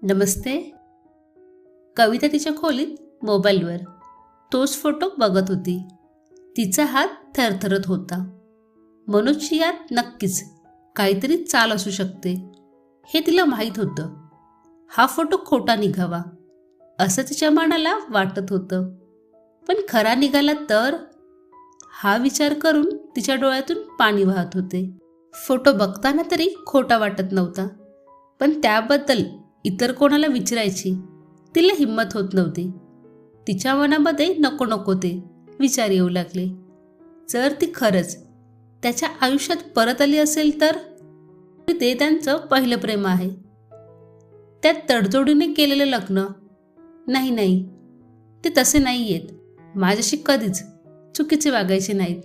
नमस्ते. कविता तिच्या खोलीत मोबाईलवर तोच फोटो बघत होती. तिचा हात थरथरत होता. मनोजची यात नक्कीच काहीतरी चाल असू शकते हे तिला माहीत होतं. हा फोटो खोटा निघावा असं तिच्या मनाला वाटत होतं. पण खरा निघाला तर, हा विचार करून तिच्या डोळ्यातून पाणी वाहत होते. फोटो बघताना तरी खोटा वाटत नव्हता, पण त्याबद्दल इतर कोणाला विचारायची तिला हिंमत होत नव्हती. तिच्या मनामध्ये नको नको ते विचार येऊ लागले. जर ती खरंच त्याच्या आयुष्यात परत आली असेल तर ते त्यांचं पहिलं प्रेम आहे. त्यात तडजोडीने केलेलं लग्न. नाही नाही, ते तसे नाही आहेत. माझ्याशी कधीच चुकीचे वागायचे नाहीत.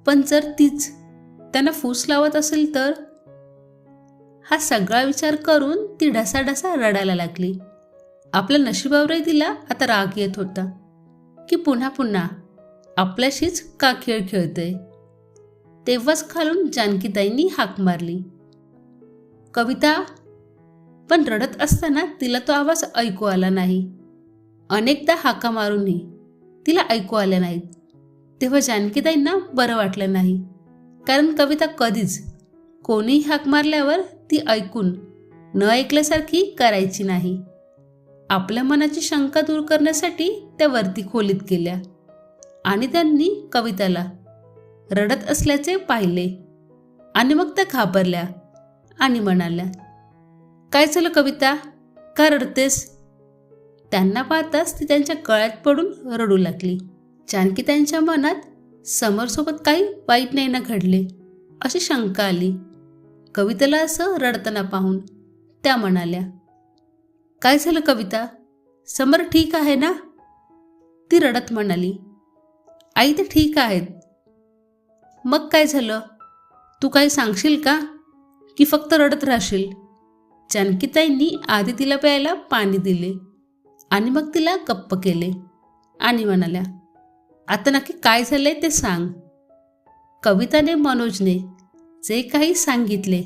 पण जर तीच त्यांना फूस लावत असेल तर, हा सगळा विचार करून ती ढसाढसा रडायला लागली. आपल्या नशिबावरही तिला आता राग येत होता की पुन्हा पुन्हा आपल्याशीच का खेळ खेळतोय. तेव्हाच खालून जानकीताईंनी हाक मारली, कविता. पण रडत असताना तिला तो आवाज ऐकू आला नाही. अनेकदा हाका मारूनही तिला ऐकू आल्या नाहीत. तेव्हा जानकीताईंना बरं वाटलं नाही, कारण कविता कधीच कोणीही हाक मारल्यावर ती ऐकून न ऐकल्यासारखी करायची नाही. आपल्या मनाची शंका दूर करण्यासाठी त्या वरती खोलीत गेल्या आणि त्यांनी कविताला रडत असल्याचे पाहिले. आणि मग त्या घाबरल्या आणि म्हणाल्या, काय झालं कविता, का रडतेस? त्यांना पाहताच ती त्यांच्या गळ्यात पडून रडू लागली. जानकी त्यांच्या मनात समरसोबत काही वाईट नाही ना घडले अशी शंका आली. कवितेला असं रडताना पाहून त्या म्हणाल्या, काय झालं कविता, समर ठीक आहे ना? ती रडत म्हणाली, आई ते ठीक आहेत. मग काय झालं, तू काही सांगशील का की फक्त रडत राहशील? जानकीताईंनी आधी तिला प्यायला पाणी दिले आणि मग तिला गप्प केले आणि म्हणाल्या, आता नक्की काय झालंय ते सांग. कविताने मनोजने जे काही सांगितले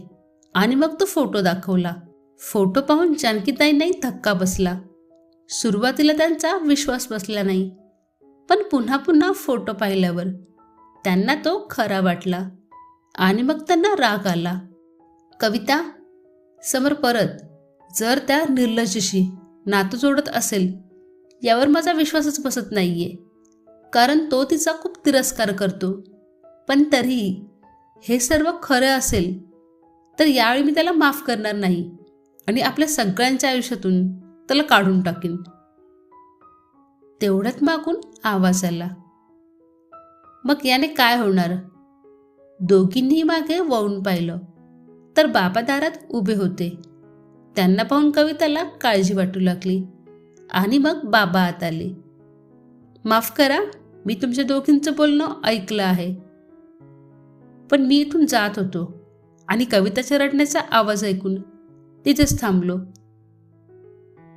आणि मग तो फोटो दाखवला. फोटो पाहून जानकीताईंनाही धक्का बसला. सुरुवातीला त्यांचा विश्वास बसला नाही, पण पुन्हा पुन्हा फोटो पाहिल्यावर त्यांना तो खरा वाटला आणि मग त्यांना राग आला. कविता, समर परत जर त्या निर्लज्जशी नातं जोडत असेल यावर माझा विश्वासच बसत नाहीये, कारण तो तिचा खूप तिरस्कार करतो. पण तरीही हे सर्व खरं असेल तर यावेळी मी त्याला माफ करणार नाही आणि आपल्या सगळ्यांच्या आयुष्यातून त्याला काढून टाकीन. तेवढ्यात मागून आवाज आला, मग याने काय होणार? दोघींनी मागे वळून पाहिलं तर बाबा दारात उभे होते. त्यांना पाहून कविताला काळजी वाटू लागली आणि मग बाबा आत आले. माफ करा, मी तुमच्या दोघींचं बोलणं ऐकलं आहे, पण मी इथून जात होतो आणि कविताच्या रडण्याचा आवाज ऐकून तिथेच थांबलो.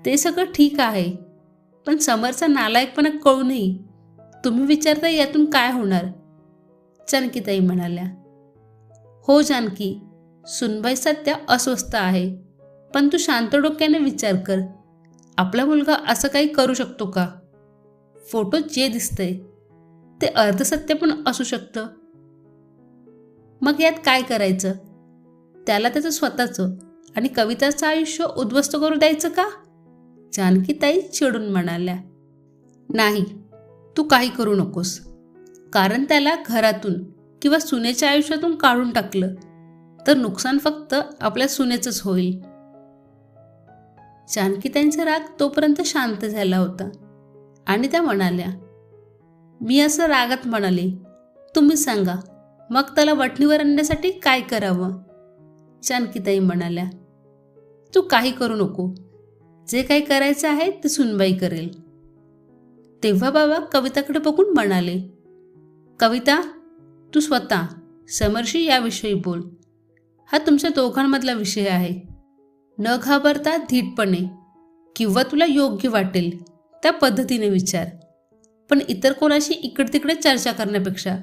ते सगळं ठीक आहे, पण समरचा नालायकपणा कळूनही तुम्ही विचारता यातून काय होणार? जानकीताई म्हणाल्या, हो जानकी, सुनबाई सध्या अस्वस्थ आहे, पण तू शांत डोक्याने विचार कर. आपला मुलगा असं काही करू शकतो का? फोटोत जे दिसतंय ते अर्धसत्य पण असू शकतं. मग यात काय करायचं? त्याला त्याचं स्वतःचं आणि कविताचं आयुष्य उद्ध्वस्त करू द्यायचं का? जानकीताई चिडून म्हणाल्या, नाही, तू काही करू नकोस, कारण त्याला घरातून किंवा सुनेच्या आयुष्यातून काढून टाकलं तर नुकसान फक्त आपल्या सुनेचंच होईल. जानकीताईंचा राग तोपर्यंत शांत झाला होता आणि त्या म्हणाल्या, मी असं रागात म्हणाले, तुम्ही सांगा मग त्याला वठणीवर आणण्यासाठी काय करावं? जानकीताई म्हणाल्या, तू काही करू नको, जे काही करायचं आहे ते सुनबाई करेल. तेव्हा बाबा कविताकडे बघून म्हणाले, कविता, तू स्वतः समरशी याविषयी बोल. हा तुमच्या दोघांमधला विषय आहे. न घाबरता धीटपणे किंवा तुला योग्य वाटेल त्या पद्धतीने विचार, पण इतर कोणाशी इकडे तिकडे चर्चा करण्यापेक्षा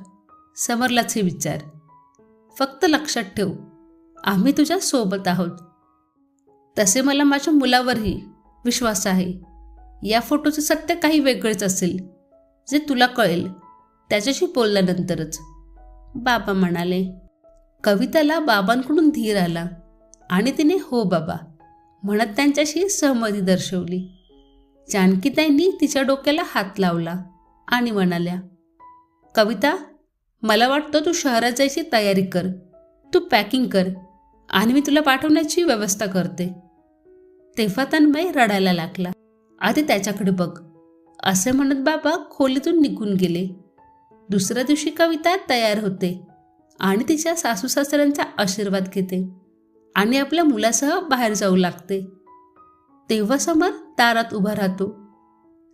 समरलाच हे विचार. फक्त लक्षात ठेव, आम्ही तुझ्या सोबत आहोत. तसे मला माझ्या मुलावरही विश्वास आहे. या फोटोचे सत्य काही वेगळेच असेल, जे तुला कळेल त्याच्याशी बोलल्यानंतरच, बाबा म्हणाले. कविताला बाबांकडून धीर आला आणि तिने हो बाबा म्हणत त्यांच्याशी सहमती दर्शवली. जानकीताईंनी तिच्या डोक्याला हात लावला आणि म्हणाल्या, कविता, मला वाटतं तू शहरात जायची तयारी कर. तू पॅकिंग कर आणि मी तुला पाठवण्याची व्यवस्था करते. तेव्हा तन्मय रडायला लागला. आधी त्याच्याकडे बघ, असे म्हणत बाबा खोलीतून निघून गेले. दुसऱ्या दिवशी कविता तयार होते आणि तिच्या सासू सासऱ्यांचा आशीर्वाद घेते आणि आपल्या मुलासह बाहेर जाऊ लागते. तेव्हा समर दारात उभा राहतो.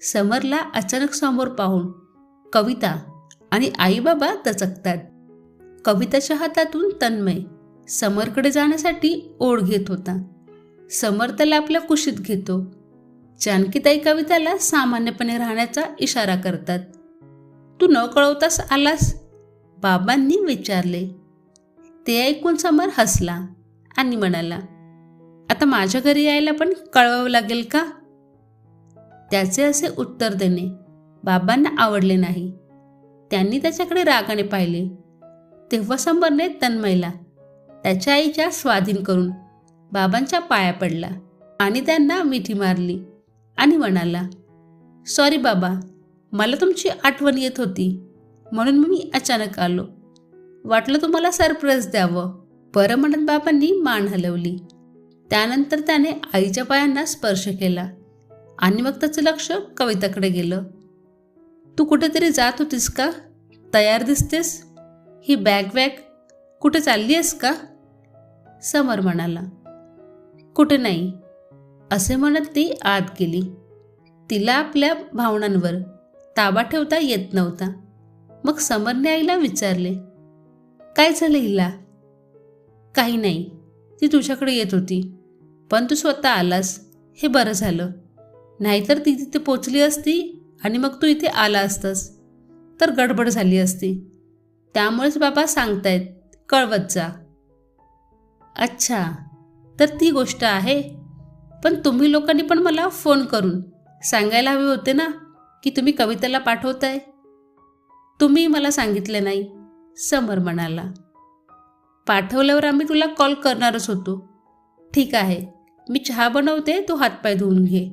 समरला अचानक समोर पाहून कविता आणि आई बाबा दचकतात. कविताच्या हातातून तन्मय समरकडे जाण्यासाठी ओढ घेत होता. समर त्याला आपल्या कुशीत घेतो. जानकीताई कविताला सामान्यपणे राहण्याचा इशारा करतात. तू न कळवतास आलास, बाबांनी विचारले. ते ऐकून समर हसला आणि म्हणाला, आता माझ्या घरी यायला पण कळवावं लागेल का? त्याचे असे उत्तर देणे बाबांना आवडले नाही. त्यांनी त्याच्याकडे रागाने पाहिले. तेव्हा समरने तन्मयला त्याच्या आईच्या स्वाधीन करून बाबांच्या पाया पडला आणि त्यांना मिठी मारली आणि म्हणाला, सॉरी बाबा, मला तुमची आठवण येत होती म्हणून मी अचानक आलो. वाटलं तुम्हाला सरप्राईज द्यावं. बरं म्हणत बाबांनी मान हलवली. त्यानंतर त्याने आईच्या पायांना स्पर्श केला आणि मग त्याचं लक्ष कविताकडे गेलं. तू कुठेतरी जात होतीस का? तयार दिसतेस. ही बॅग कुठे चालली आहेस का? समर म्हणाला, कुठे नाही. असे म्हणत ती आत गेली. तिला आपल्या भावनांवर ताबा ठेवता येत नव्हता. मग समरने आईला विचारले, काय झालं हिला? काही नाही, ती तुझ्याकडे येत होती, पण तू स्वतः आलास हे बरं झालं. नाहीतर ती तिथे पोचली असती आणि मग तू इथे आला असतास तर गडबड झाली असती. त्यामुळेच बाबा सांगतायत कळवत जा. अच्छा, तर ती गोष्ट आहे. पण तुम्ही लोकांनी पण मला फोन करून सांगायला हवे होते ना की तुम्ही कविताला पाठवताय. तुम्ही मला सांगितले नाही, समर म्हणाला. पाठवल्यावर आम्ही तुला कॉल करणारच होतो. ठीक आहे, मी चहा बनवते, तू हातपाय धुवून घे.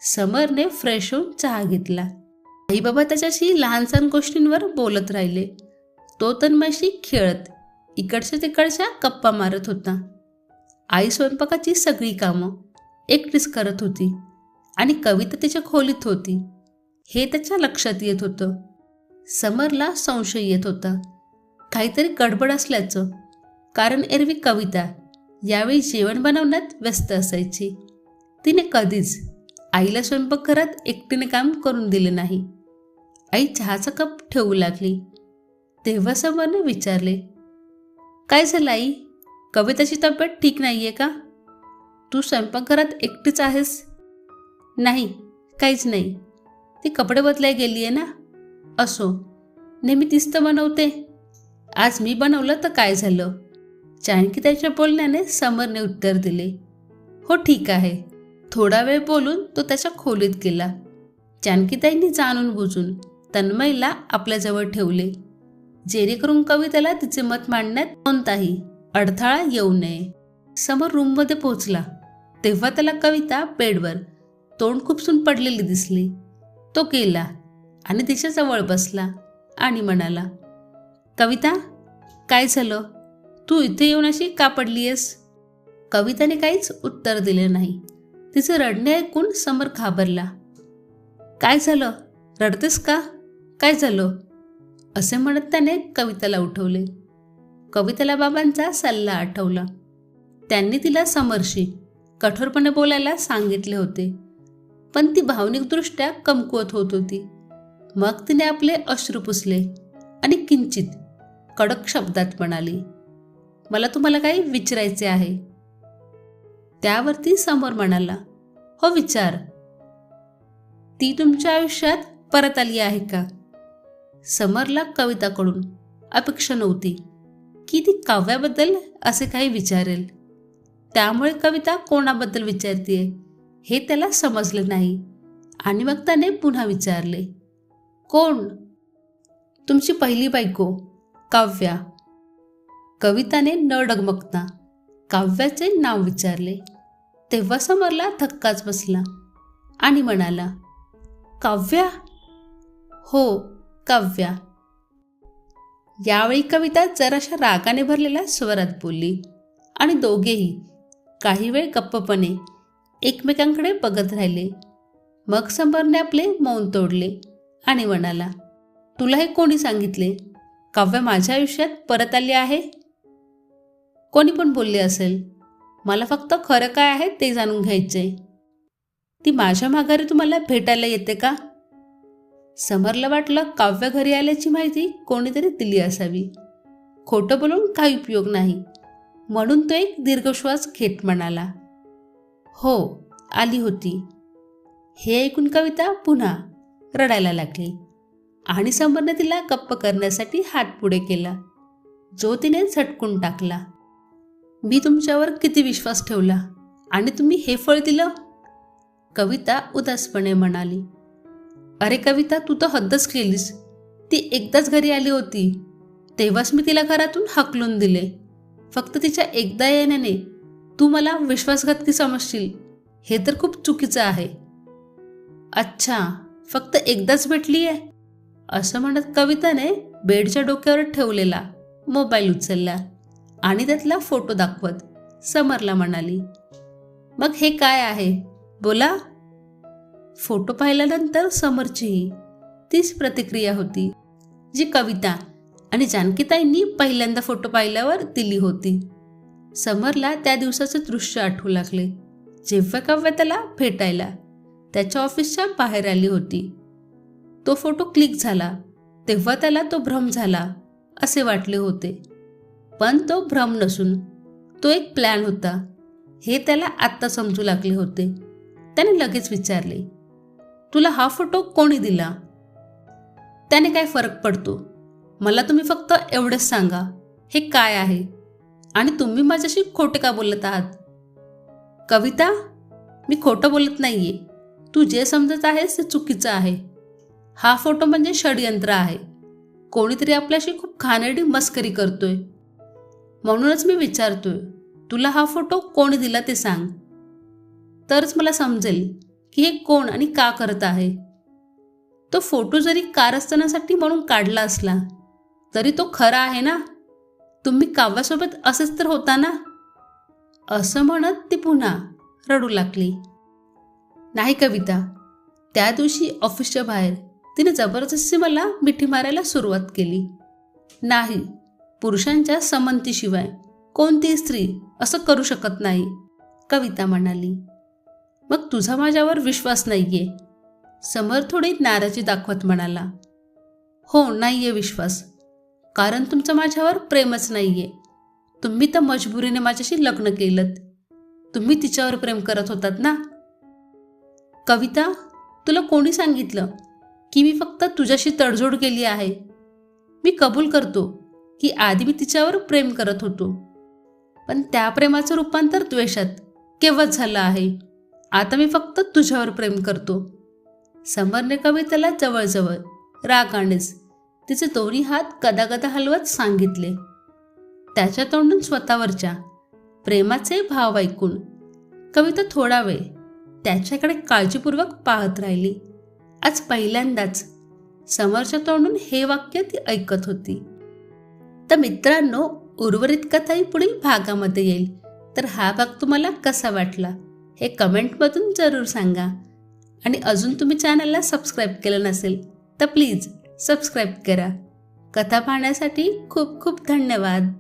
समरने फ्रेश होऊन चहा घेतला. आई बाबा त्याच्याशी लहान सहान गोष्टींवर बोलत राहिले. तो तन्मयशी खेळत इकडच्या तिकडच्या गप्पा मारत होता. आई स्वयंपाकाची सगळी कामं एकटीच करत होती आणि कविता तिच्या खोलीत होती हे त्याच्या लक्षात येत होतं. समरला संशय येत होता, काहीतरी गडबड असल्याचं. कारण एरवी कविता यावेळी जेवण बनवण्यात व्यस्त असायची. तिने कधीच आईला स्वयंपाकघरात एकटीने काम करून दिले नाही. आई चहाचा कप ठेवू लागली. तेव्हा समरने विचारले, काय झालं आई? कविताची तब्येत ठीक नाही आहे का? तू स्वयंपाकघरात एकटीच आहेस? नाही, काहीच नाही. ती कपडे बदलाय गेली आहे ना. असो, नेहमी तीच तर बनवते. आज मी बनवलं तर काय झालं? जानकीताईच्या बोलण्याने समरने उत्तर दिले. हो ठीक आहे. थोडा वेळ बोलून तो त्याच्या खोलीत गेला. जानकीताईंनी जाणून बुजून तन्मयला आपल्याजवळ ठेवले, जेणेकरून कविताला तिचे मत मांडण्यात कोणताही अडथळा येऊ नये. समर रूममध्ये पोहोचला तेव्हा त्याला कविता बेडवर तोंड खुपसून पडलेली दिसली. तो गेला आणि तिच्याजवळ बसला आणि म्हणाला, कविता, काय झालं? तू इथे येऊन अशी का पडलीयस? कविताने काहीच उत्तर दिले नाही. तिचे रडणे ऐकून समर घाबरला. काय झालं? रडतेस का? काय झालं? असे म्हणत त्याने कविताला उठवले. कविताला बाबांचा सल्ला आठवला. त्यांनी तिला समरशी कठोरपणे बोलायला सांगितले होते, पण ती भावनिकदृष्ट्या कमकुवत होत होती. मग तिने आपले अश्रू पुसले आणि किंचित कडक शब्दात म्हणाली, मला तुम्हाला काही विचारायचे आहे. त्यावरती समर म्हणाला, हो विचार. ती तुमच्या आयुष्यात परत आली आहे का? समरला कविताकडून अपेक्षा नव्हती की ती काव्याबद्दल असे काही विचारेल. त्यामुळे कविता कोणाबद्दल विचारतीये हे त्याला समजलं नाही आणि मग त्याने पुन्हा विचारले, कोण? तुमची पहिली बायको, काव्या. कविताने न डगमगता काव्याचे नाव विचारले. तेव्हा समरला धक्काच बसला आणि म्हणाला, काव्या? हो, काव्या. यावेळी कविता जराशा रागाने भरलेल्या स्वरात बोलली आणि दोघेही काही वेळ गप्पपणे एकमेकांकडे बघत राहिले. मग समरने आपले मौन तोडले आणि म्हणाला, तुला हे कोणी सांगितले? काव्या माझ्या आयुष्यात परत आली आहे? कोणी पण बोलले असेल, मला फक्त खरं काय आहे ते जाणून घ्यायचे. ती माझ्या माघारी तुम्हाला भेटायला येते का? समरला वाटलं काव्य घरी आल्याची माहिती कोणीतरी दिली असावी. खोटं बोलून काही उपयोग नाही, म्हणून तो एक दीर्घश्वास घेत म्हणाला, हो, आली होती. हे ऐकून कविता पुन्हा रडायला लागली आणि समरने तिला गप्प करण्यासाठी हात पुढे केला, जो तिने झटकून टाकला. मी तुमच्यावर किती विश्वास ठेवला आणि तुम्ही हे फळ दिलं? कविता उदासपणे म्हणाली. अरे कविता, तू तर हद्दच केलीस. ती एकदाच घरी आली होती, तेव्हाच मी तिला घरातून हाकलून दिले. फक्त तिच्या एकदा येण्याने तू मला विश्वासघातकी समजशील हे तर खूप चुकीचं आहे. अच्छा, फक्त एकदाच भेटली आहे? असं म्हणत कविताने बेडच्या डोक्यावर ठेवलेला मोबाईल उचलला आणि त्यातला फोटो दाखवत समरला म्हणाली, मग हे काय आहे, बोला. फोटो पाहिल्यानंतर समरचीही तीच प्रतिक्रिया होती जी कविता आणि जानकीताईंनी पहिल्यांदा फोटो पाहिल्यावर दिली होती. समरला त्या दिवसाचं दृश्य आठवू लागले, जेव्हा काव्या त्याला भेटायला त्याच्या ऑफिसच्या बाहेर आली होती. तो फोटो क्लिक झाला तेव्हा त्याला तो भ्रम झाला असे वाटले होते, पण तो भ्रम नसून तो एक प्लॅन होता हे त्याला आत्ता समजू लागले होते. त्याने लगेच विचारले, तुला हा फोटो कोणी दिला? त्याने काय फरक पडतो, मला तुम्ही फक्त एवढंच सांगा, हे काय आहे आणि तुम्ही माझ्याशी खोटे का बोलत आहात? कविता, मी खोटं बोलत नाहीये. तू जे समजत आहेस ते चुकीचं आहे. हा फोटो म्हणजे षडयंत्र आहे. कोणीतरी आपल्याशी खूप घाणेरडी मस्करी करतोय. म्हणूनच मी विचारतोय, तुला हा फोटो कोणी दिला ते सांग, तरच मला समजेल की हे कोण आणि का करत आहे. तो फोटो जरी कारस्थानासाठी म्हणून काढला असला तरी तो खरा आहे ना. तुम्ही काव्यासोबत असेच तर होता ना. असं म्हणत ती पुन्हा रडू लागली. नाही कविता, त्या दिवशी ऑफिसच्या बाहेर तिने जबरदस्ती मला मिठी मारायला सुरुवात केली. नाही, पुरुषांच्या संमतीशिवाय कोणतीही स्त्री असं करू शकत नाही, कविता म्हणाली. मग तुझा माझ्यावर विश्वास नाहीये? समर थोडी नाराजी दाखवत म्हणाला. हो, नाहीये विश्वास, कारण तुमचं माझ्यावर प्रेमच नाहीये. तुम्ही तर मजबुरीने माझ्याशी लग्न केलं. तुम्ही तिच्यावर प्रेम करत होतात ना. कविता, तुला कोणी सांगितलं की मी फक्त तुझ्याशी तडजोड केली आहे? मी कबूल करतो की आधी मी तिच्यावर प्रेम करत होतो, पण त्या प्रेमाचं रूपांतर द्वेषात केव्हाच झालं आहे. आता मी फक्त तुझ्यावर प्रेम करतो. समरने कवितेला जवळजवळ रागानेच तिचे दोन्ही हात गदागदा हलवत सांगितले. त्याच्या तोंडून स्वतःवरच्या प्रेमाचे भाव ऐकून कविता थोडा वेळ त्याच्याकडे काळजीपूर्वक पाहत राहिली. आज पहिल्यांदाच समरच्या तोंडून हे वाक्य ती ऐकत होती. तर मित्रांनो, उर्वरित कथा ही पुढील भागामध्ये येईल. तर हा भाग तुम्हाला कसा वाटला हे कमेंटमधून जरूर सांगा. आणि अजून तुम्ही चॅनलला सबस्क्राईब केलं नसेल तर प्लीज सबस्क्राईब करा. कथा पाहण्यासाठी खूप खूप धन्यवाद.